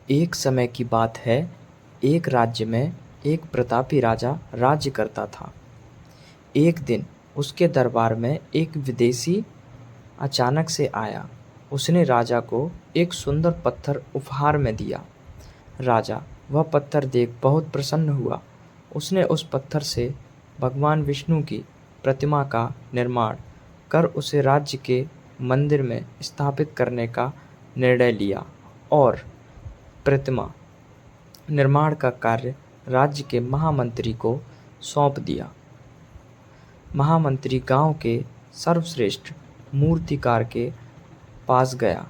एक समय की बात है। एक राज्य में एक प्रतापी राजा राज्य करता था। एक दिन उसके दरबार में एक विदेशी अचानक से आया। उसने राजा को एक सुंदर पत्थर उपहार में दिया। राजा वह पत्थर देख बहुत प्रसन्न हुआ। उसने उस पत्थर से भगवान विष्णु की प्रतिमा का निर्माण कर उसे राज्य के मंदिर में स्थापित करने का निर्णय लिया और प्रतिमा निर्माण का कार्य राज्य के महामंत्री को सौंप दिया। महामंत्री गांव के सर्वश्रेष्ठ मूर्तिकार के पास गया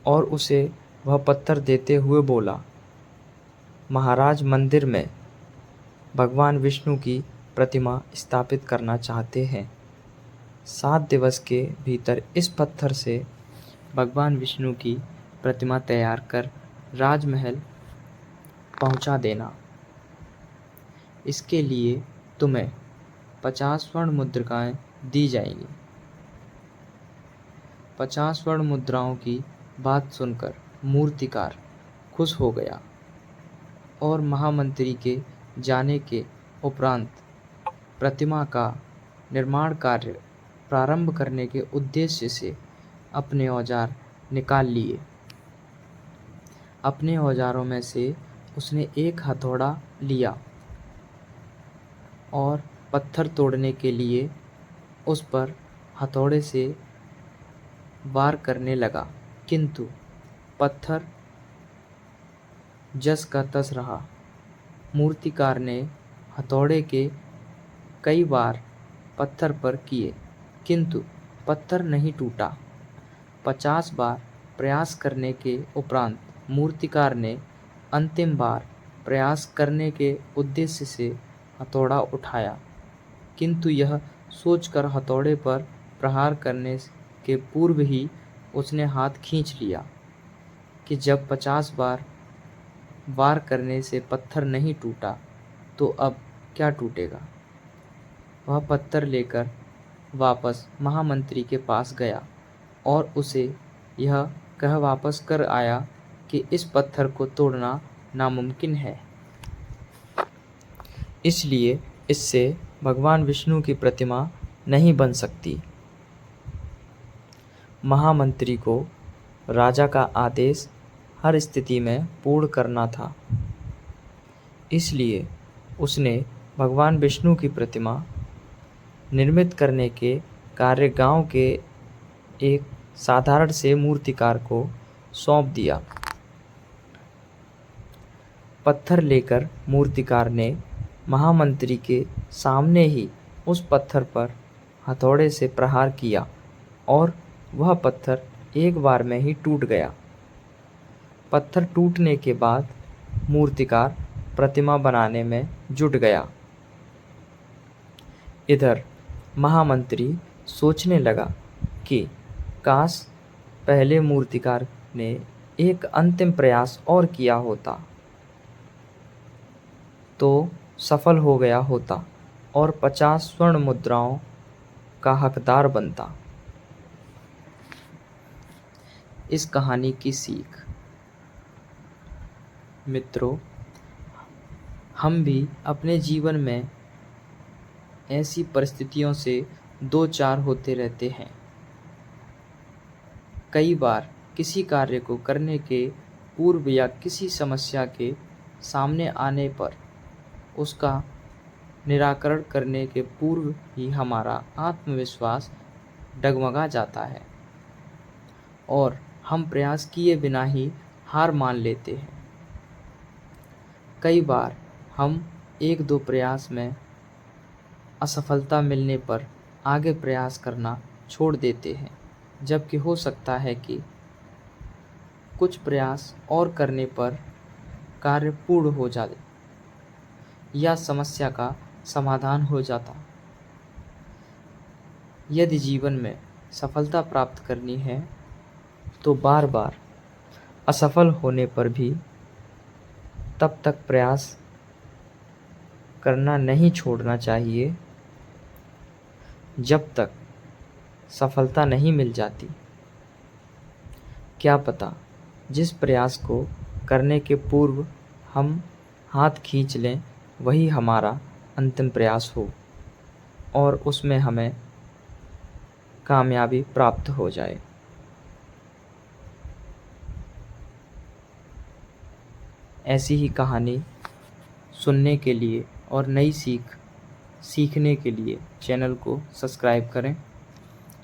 और उसे वह पत्थर देते हुए बोला, महाराज मंदिर में भगवान विष्णु की प्रतिमा स्थापित करना चाहते हैं। 7 दिवस के भीतर इस पत्थर से भगवान विष्णु की प्रतिमा तैयार कर राजमहल पहुंचा देना। इसके लिए तुम्हें 50 स्वर्ण मुद्रिकाएं दी जाएंगी। 50 स्वर्ण मुद्राओं की बात सुनकर मूर्तिकार खुश हो गया और महामंत्री के जाने के उपरांत प्रतिमा का निर्माण कार्य प्रारंभ करने के उद्देश्य से अपने औजार निकाल लिए। अपने औजारों में से उसने एक हथौड़ा लिया और पत्थर तोड़ने के लिए उस पर हथौड़े से वार करने लगा, किंतु पत्थर जस का तस रहा। मूर्तिकार ने हथौड़े के कई बार पत्थर पर किए, किंतु पत्थर नहीं टूटा। 50 बार प्रयास करने के उपरांत मूर्तिकार ने अंतिम बार प्रयास करने के उद्देश्य से हथौड़ा उठाया, किंतु यह सोचकर हथौड़े पर प्रहार करने के पूर्व ही उसने हाथ खींच लिया कि जब 50 बार वार करने से पत्थर नहीं टूटा तो अब क्या टूटेगा। वह पत्थर लेकर वापस महामंत्री के पास गया और उसे यह कह वापस कर आया कि इस पत्थर को तोड़ना नामुमकिन है, इसलिए इससे भगवान विष्णु की प्रतिमा नहीं बन सकती। महामंत्री को राजा का आदेश हर स्थिति में पूर्ण करना था, इसलिए उसने भगवान विष्णु की प्रतिमा निर्मित करने के कार्य गांव के एक साधारण से मूर्तिकार को सौंप दिया। पत्थर लेकर मूर्तिकार ने महामंत्री के सामने ही उस पत्थर पर हथौड़े से प्रहार किया और वह पत्थर एक बार में ही टूट गया। पत्थर टूटने के बाद मूर्तिकार प्रतिमा बनाने में जुट गया। इधर महामंत्री सोचने लगा कि काश पहले मूर्तिकार ने एक अंतिम प्रयास और किया होता तो सफल हो गया होता और 50 स्वर्ण मुद्राओं का हकदार बनता। इस कहानी की सीख, मित्रों, हम भी अपने जीवन में ऐसी परिस्थितियों से दो चार होते रहते हैं। कई बार किसी कार्य को करने के पूर्व या किसी समस्या के सामने आने पर उसका निराकरण करने के पूर्व ही हमारा आत्मविश्वास डगमगा जाता है और हम प्रयास किए बिना ही हार मान लेते हैं। कई बार हम एक दो प्रयास में असफलता मिलने पर आगे प्रयास करना छोड़ देते हैं, जबकि हो सकता है कि कुछ प्रयास और करने पर कार्य पूर्ण हो जाए या समस्या का समाधान हो जाता। यदि जीवन में सफलता प्राप्त करनी है तो बार बार असफल होने पर भी तब तक प्रयास करना नहीं छोड़ना चाहिए जब तक सफलता नहीं मिल जाती। क्या पता जिस प्रयास को करने के पूर्व हम हाथ खींच लें, वही हमारा अंतिम प्रयास हो और उसमें हमें कामयाबी प्राप्त हो जाए। ऐसी ही कहानी सुनने के लिए और नई सीखने के लिए चैनल को सब्सक्राइब करें,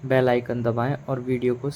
बेल आइकन दबाएं और वीडियो को